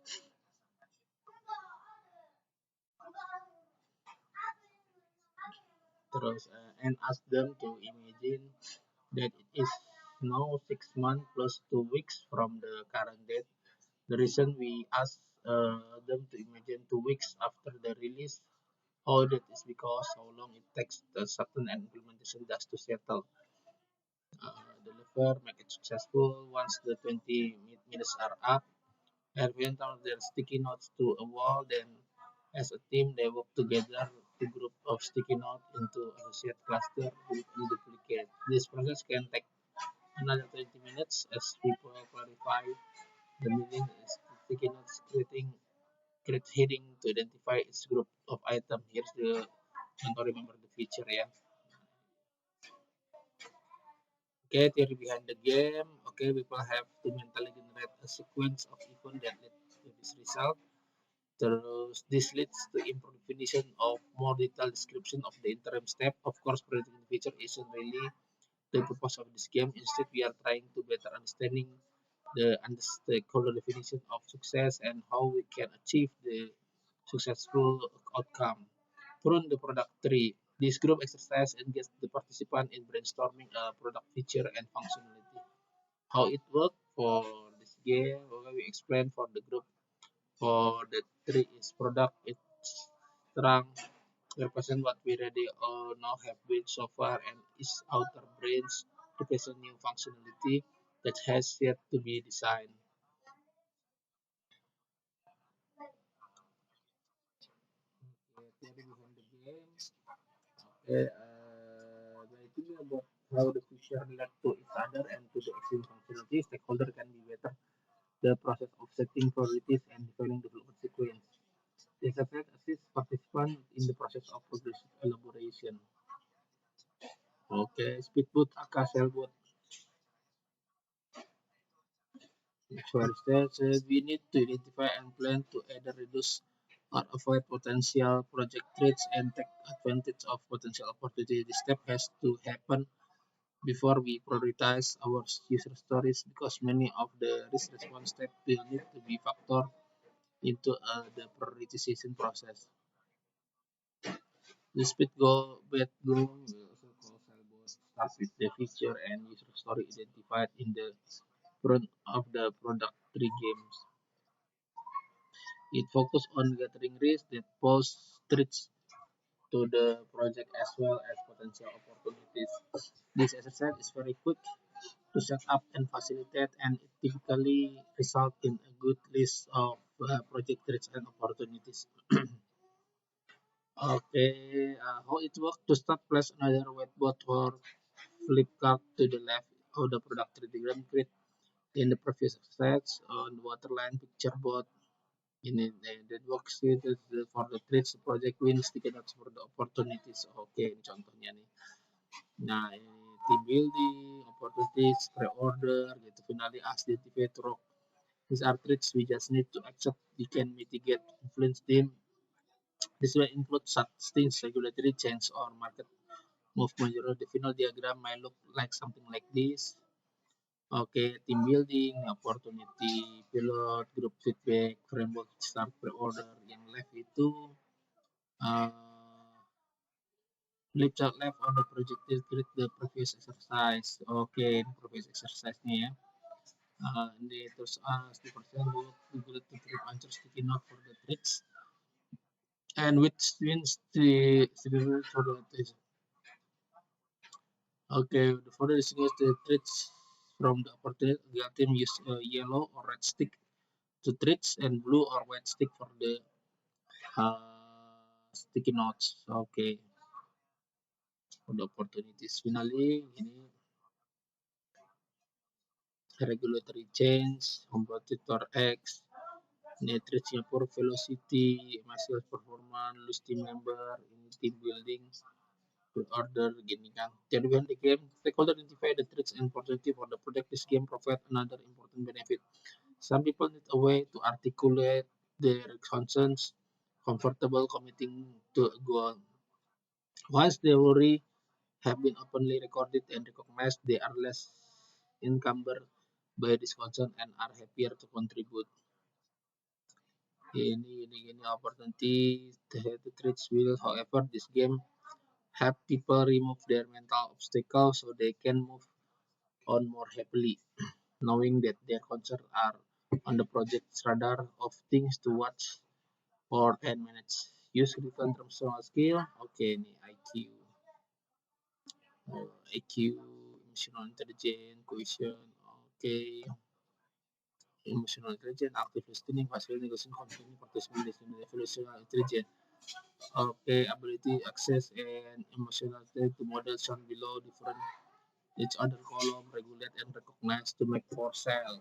And ask them to imagine that it is now 6 months plus 2 weeks from the current date. The reason we ask them to imagine 2 weeks after the release, all that is because how long it takes the certain implementation just to settle, deliver, make it successful. Once the 20 minutes are up, everyone turns their sticky notes to a wall. Then, as a team, they work together to group of sticky notes into associate cluster with duplicate. This process can take another 20 minutes as people clarify the meaning of sticky notes, create heading to identify its group of item. Here's the contour, remember the feature, yeah. Okay, theory behind the game. Okay, people have to mentally generate a sequence of events that lead to this result. This leads to improved definition of more detailed description of the interim step. Of course, predicting the feature isn't really the purpose of this game. Instead, we are trying to better understanding the stakeholder definition of success and how we can achieve the successful outcome. Prune the product tree. This group exercise engages the participant in brainstorming a product feature and functionality. How it works for this game, okay, we explain for the group. For the tree is product, it's strong, represent what we already all now have built so far, and its outer branch represent new functionality that has yet to be designed. Okay, theory behind the game. Okay, by thinking about how the feature relate to each other and to the existing functionality, stakeholder can be better the process of setting priorities and defining development sequence. The exercise assists participants in the process of progressive elaboration. Okay, speedboat aka sailboat. For instance, we need to identify and plan to either reduce or avoid potential project threats and take advantage of potential opportunity. This step has to happen before we prioritize our user stories because many of the risk response steps will need to be factored into the prioritization process. The speed go bad go will also call sailboat starts with the feature and user story identified in the front of the product tree games. It focuses on gathering risks that pose threats to the project as well as potential opportunities. This exercise is very quick to set up and facilitate, and it typically results in a good list of project threats and opportunities. Okay, how it works to start, place another whiteboard or flip card to the left of the product diagram grid in the previous exercise on waterline picture board. Ini that works itu for the trades project wins tiga dots for the opportunities. Oke, ini contohnya nih. Nah, ini team building, opportunities, pre-order, gitu. Finally, identify rock. These are tricks we just need to accept. We can mitigate, influence them. This will include such things, regulatory change or market movement. The final diagram might look like something like this. Oke, team building, opportunity, pilot, group feedback, framework, start pre-order. Yang left itu uh, flip chart left on the projected grid the previous exercise. Oke, ini previous exercise nih ya. Ini terus the percent will grid to trip answer sticky note for the tricks. And which means the for the okay, for the distinguish the tricks from the opportunity, the team use yellow or red stick to tricks and blue or white stick for the sticky notes. Okay, for the opportunities. Finally, ini regulatory change, competitor X, net Singapore velocity, sales performance, lose team member, ini team building, order, gini kan. Jadi when the game, stakeholder identify the threats and opportunity for the product. This game provide another important benefit. Some people need a way to articulate their concerns, comfortable committing to a goal. Once they worry have been openly recorded and recognized, they are less encumbered by this concern and are happier to contribute. Ini opportunity the threats will, however, this game help people remove their mental obstacles so they can move on more happily, knowing that their concerns are on the project's radar of things to watch or and manage. Use written personal skill. Okay, ini IQ, emotional intelligence, cohesion. Okay, emotional intelligence, active listening, passive negotiation, conflict, participation, evolutional intelligence. Okay, ability, access, and emotional intelligence. The model shown below different each other column, regulate and recognize to make for sale.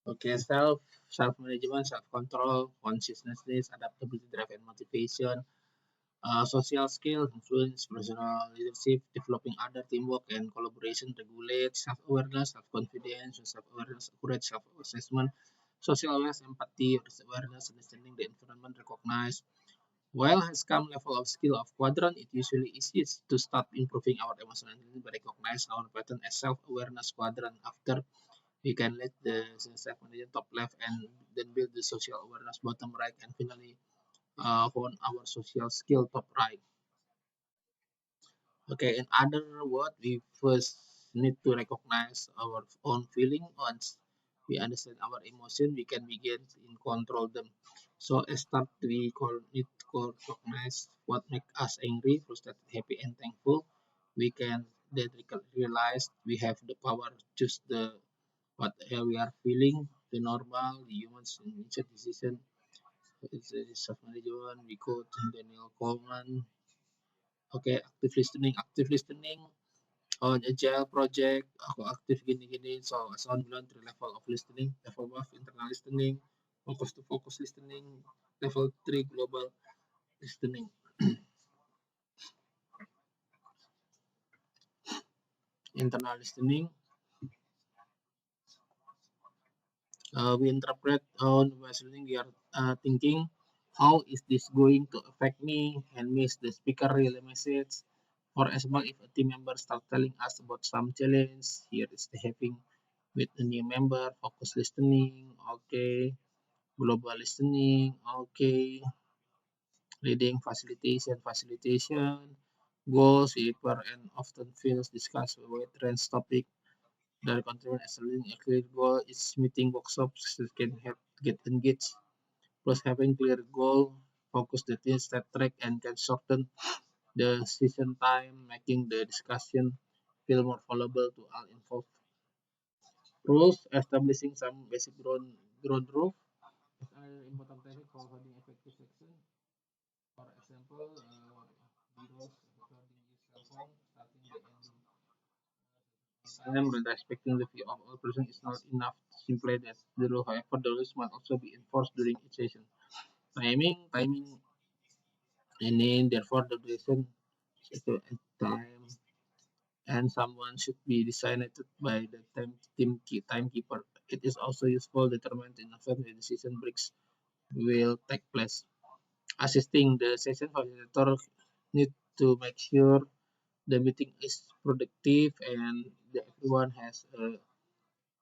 Okay, self management, self control, consciousness, adaptability, drive, and motivation. Social skills, influence, personal leadership, developing other teamwork and collaboration, regulate, self-awareness, self-confidence, self-awareness, accurate self-assessment, social awareness, empathy, risk awareness, understanding the environment, recognize. While has come level of skill of quadrant, it usually easiest to start improving our emotional intelligence by recognize our pattern as self-awareness quadrant. After we can let the self-management top left and then build the social awareness bottom right and finally on our social skill top right. Okay, in other words, we first need to recognize our own feeling. Once we understand our emotion, we can begin to control them. So as start, we need to recognize what makes us angry, frustrated, happy, and thankful. We can then realize we have the power to choose the what we are feeling, the normal, the humans in each decision. It's a self-management. We quote Daniel Coleman. Oke, active listening on agile project, aku aktif gini-gini, sound bilang 3 level of listening, level 1 internal listening, focus to focus listening, level 3 global listening. Internal listening, we interpret on listening, we are thinking, how is this going to affect me, and miss the speaker really message. For example, if a team member start telling us about some challenge, here is the having with a new member, focus listening, okay, global listening, okay, reading facilitation, goals, paper, and often feels discuss with trends topic that contribute as a clear goal. It's meeting workshops that can help get engaged. Plus having clear goal, focus the team step track and can shorten the session time, making the discussion feel more valuable to all involved. Rules, establishing some basic ground rules are important technique for holding effective section. For example, the rules regarding use cell phone, starting the ending time, when respecting the view of all person is not enough to simply that the rule. However, the rules must also be enforced during each session. Timing, and therefore the duration at time, and someone should be designated by the timekeeper. It is also useful determined in advance when decision breaks will take place. Assisting the session facilitator need to make sure the meeting is productive and that everyone has a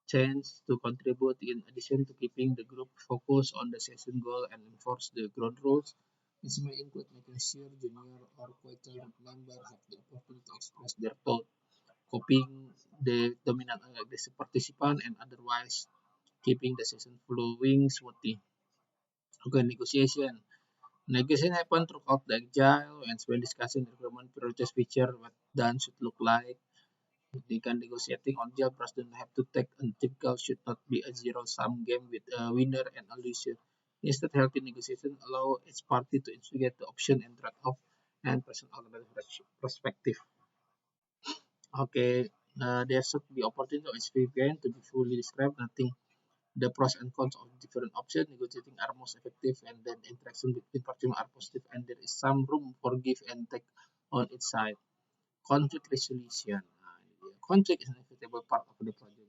chance to contribute in addition to keeping the group focused on the session goal and enforce the ground rules. This may include making sure junior or quieter member have the opportunity to express their thought, copying the dominant participant, and otherwise keeping the session flowing smoothly. Okay, negotiation. Negotiation happen throughout the agile and when discussing implement priorities feature what done should look like. They can negotiating on job doesn't have to take and typical should not be a zero-sum game with a winner and a loser. Instead, healthy negotiation allow each party to investigate the option and trade-off and present alternative perspective. Okay, there should be opportunity to experience to be fully described. Nothing the pros and cons of different options. Negotiating are most effective, and then interaction between parties are positive, and there is some room for give and take on each side. Conflict resolution. Conflict is an inevitable part of the project.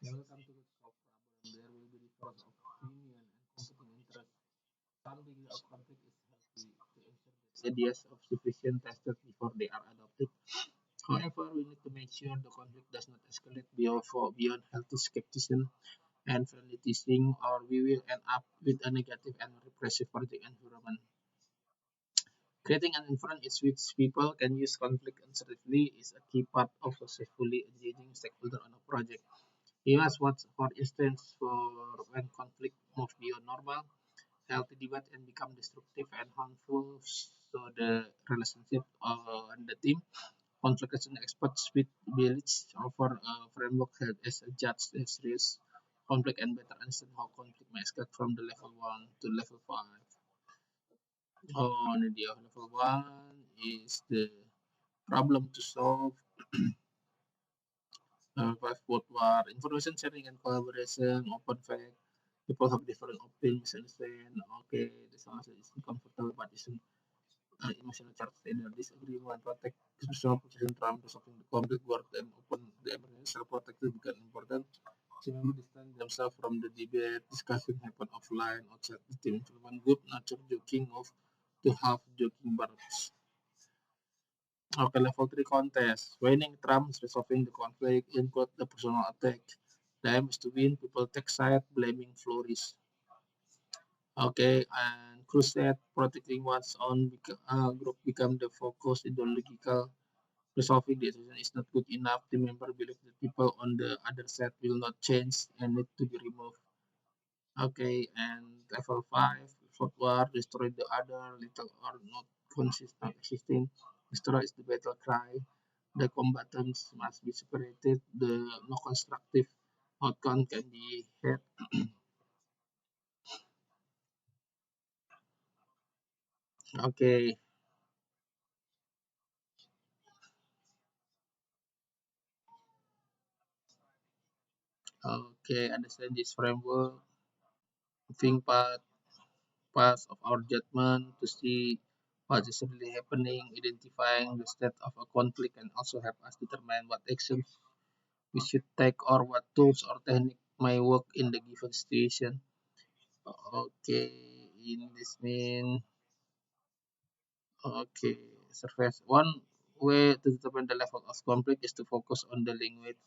Whenever come to solve problem, there will be difference of opinion and competing interest. Some degree of conflict is healthy to ensure that ideas of sufficient tested before they are adopted. However, we need to make sure the conflict does not escalate beyond healthy skepticism and friendly teasing, or we will end up with a negative and repressive project environment. Creating an environment in which people can use conflict assertively is a key part of successfully engaging stakeholders on a project. We must watch, for instance, for when conflict moves beyond normal, healthy debate and become destructive and harmful to the relationship and the team. Conflict resolution experts with village offer a framework held as a judge as risk, conflict and better understand how conflict may escalate from the level 1 to level 5. On the level 1 is the problem to solve, five word war, information sharing and collaboration, open fact, people have different opinions, misunderstand, okay, this one is uncomfortable but isn't emotional charge either disagreement, protect personal position Trump resolving the conflict work and open the emergency self-protective become important. So member distance themselves from the debate, discussion happen offline, outside the team implement good nature joking of to have joking barrels. Okay, level 3 contest. Winning trumps resolving the conflict, include the personal attack. The aim is to win, people take side, blaming flourish. Okay, and crusade, protecting one's own group become the focus ideological. Resolving the situation is not good enough. The member believe the people on the other side will not change and need to be removed. Okay, and level 5, fourth war, destroy the other, little or not consistent existing. Destroy is the battle cry. The combatants must be separated. The no constructive outcome can be had. Okay, Okay, understand this framework. Moving path of our judgment to see what is really happening, identifying the state of a conflict, and also help us determine what actions we should take or what tools or technique may work in the given situation. Okay, in this mean, okay, surface. One way to determine the level of conflict is to focus on the language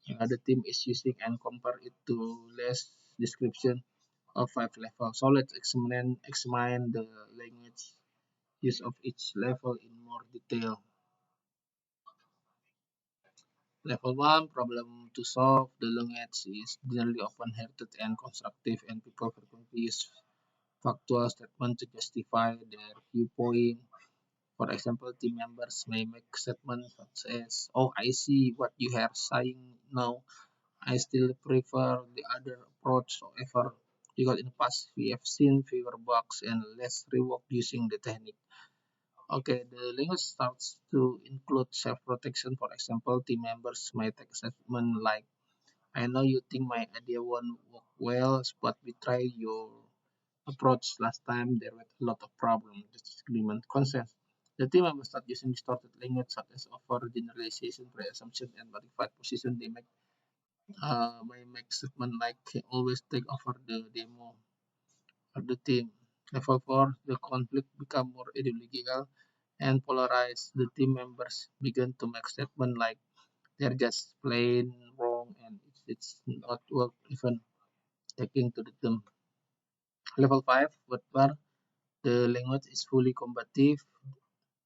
the team is using and compare it to less description of 5 levels. So let's examine the language use of each level in more detail. Level 1 problem to solve. The language is generally open-hearted and constructive, and people frequently use factual statements to justify their viewpoint. For example, team members may make statements such as, "Oh, I see what you are saying now. I still prefer the other approach, however, because in the past we have seen fewer bugs and less rework using the technique." Okay, the language starts to include self-protection. For example, team members might take a statement like, "I know you think my idea won't work well, but we tried your approach last time. There were a lot of problems, disagreement, consensus." The team members start using distorted language such as over generalization, pre-assumption, and modified position. They may make statement like, "Always take over the demo of the team." Level 4, the conflict become more ideological and polarized. The team members begin to make statements like, "They're just plain wrong and it's not worth even taking to the team." Level 5, where the language is fully combative.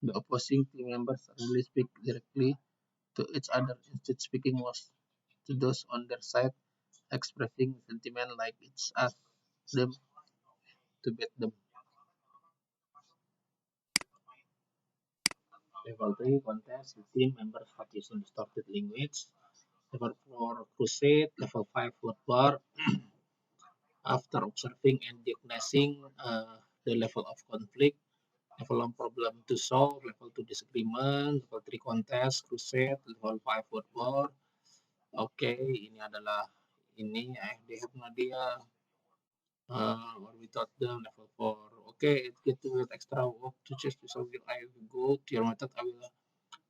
The opposing team members really speak directly to each other instead speaking most to those on their side, expressing sentiment like it's us them to beat them. Level 3 contest, the team members start using distorted language. Level 4 crusade. Level 5 word war. After observing and diagnosing the level of conflict, level 1 problem to solve, level 2 disagreement, level 3 contest, crusade, level 5 word war. Oke, ini adalah ini they have no idea what we taught them level 4. Okay, it get to extra work to choose to solve your I will go to your method. I will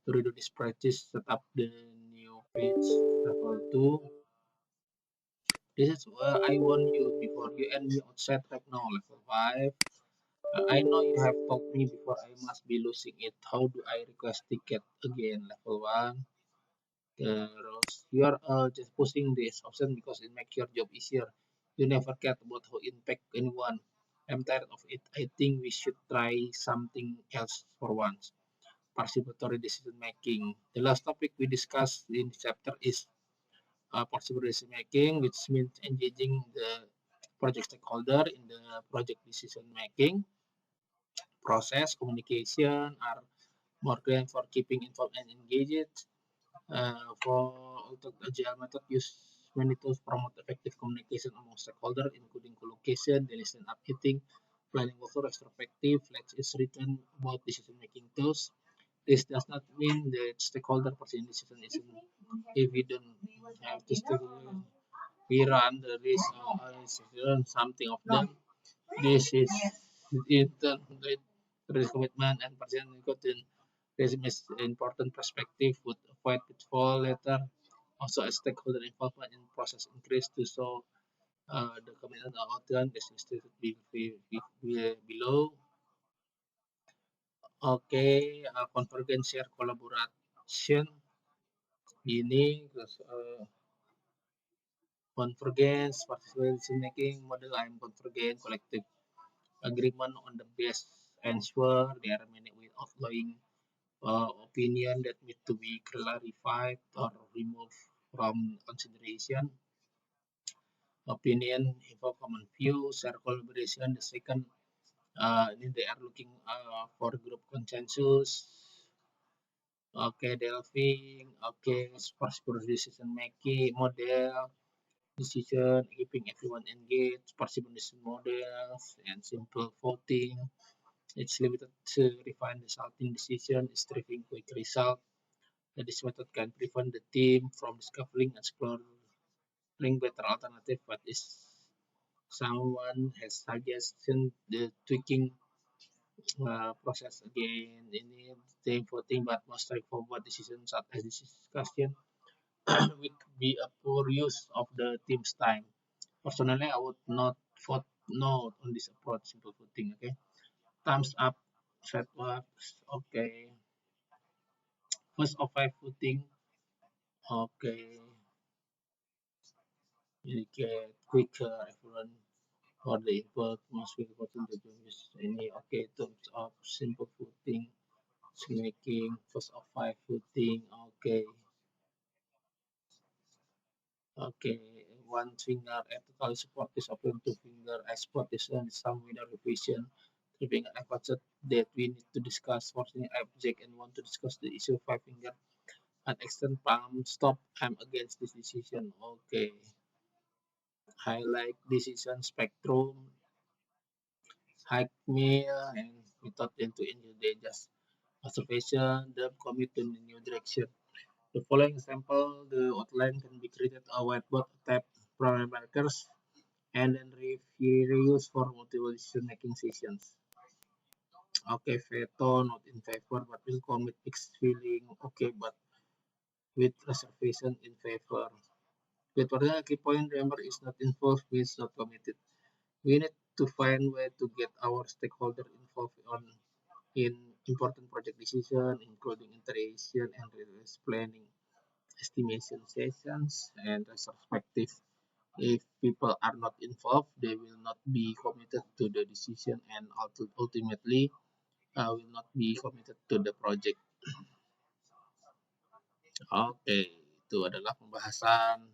to redo this practice, set up the new page level 2. This is where I warn you before you end me outside right now. Level 5. I know you have told me before I must be losing it. How do I request ticket again? Level 1. Terus you are just pushing this option because it makes your job easier. You never care about how it impact anyone. I'm tired of it. I think we should try something else for once. Participatory decision making. The last topic we discussed in this chapter is participatory decision making, which means engaging the project stakeholder in the project decision making process. Communication are more grand for keeping involved and engaged. For untuk agile method use many tools promote effective communication among stakeholders, including collocation, delegation, updating, planning workflow, retrospective. Let's is written about decision-making tools. This does not mean that stakeholder person decision isn't evident. Have to still we run the risk of something of them. This is intern with commitment and person including resumes important perspective would avoid pitfall later. Also, a stakeholder involvement in process increase to show the commitment of outcome. This is stated below. Oke, convergence share collaboration ini terus convergence participation making model I'm convergent collective agreement on the best answer. There are many ways of outlying opinion that need to be clarified or removed from consideration. Opinion involve common view, share collaboration. The second, they are looking for group consensus. Okay, delving. Okay, participatory decision making model, decision, keeping everyone engaged, participant decision models, and simple voting. It's limited to refine resulting decision, is driving quick result. This method can prevent the team from discovering and exploring bring better alternative, but is someone has suggestion the tweaking process again. Ini same voting, but most straightforward decisions such as this discussion would be a poor use of the team's time. Personally, I would not vote no on this approach, simple voting. Okay, thumbs up, set works. Okay, first of five voting. Okay, you get quicker, everyone for the input, most important to use any. Okay, thumbs up, simple voting, making first of five voting. Okay, okay, one finger at total support is open, two finger export is on some winner revision. Three finger effort that we need to discuss forcing object and want to discuss the issue five finger and extend palm stop. I'm against this decision. Okay, highlight decision spectrum, hike meal, and without them to injure they just observation, then commit to the new direction. The following example, the outline can be created a whiteboard, tab parameters, and then reuse for multiple decision making sessions. Okay, veto not in favor, but will commit mixed feeling. Okay, but with reservation in favor. With particular key point, remember is not involved, means not committed. We need to find way to get our stakeholder involved in important project decision, including iteration and release planning, estimation sessions, and retrospective. If people are not involved, they will not be committed to the decision and ultimately will not be committed to the project. Oke, itu adalah pembahasan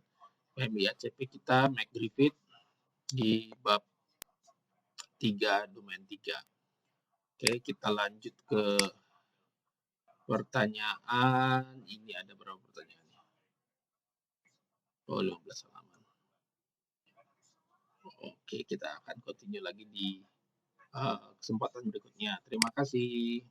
PMI-ACP kita, Mac Griffith, di bab 3, domain 3. Oke, kita lanjut ke pertanyaan. Ini ada berapa pertanyaan? Oh, 15 halaman. Oke, kita akan continue lagi di kesempatan berikutnya. Terima kasih.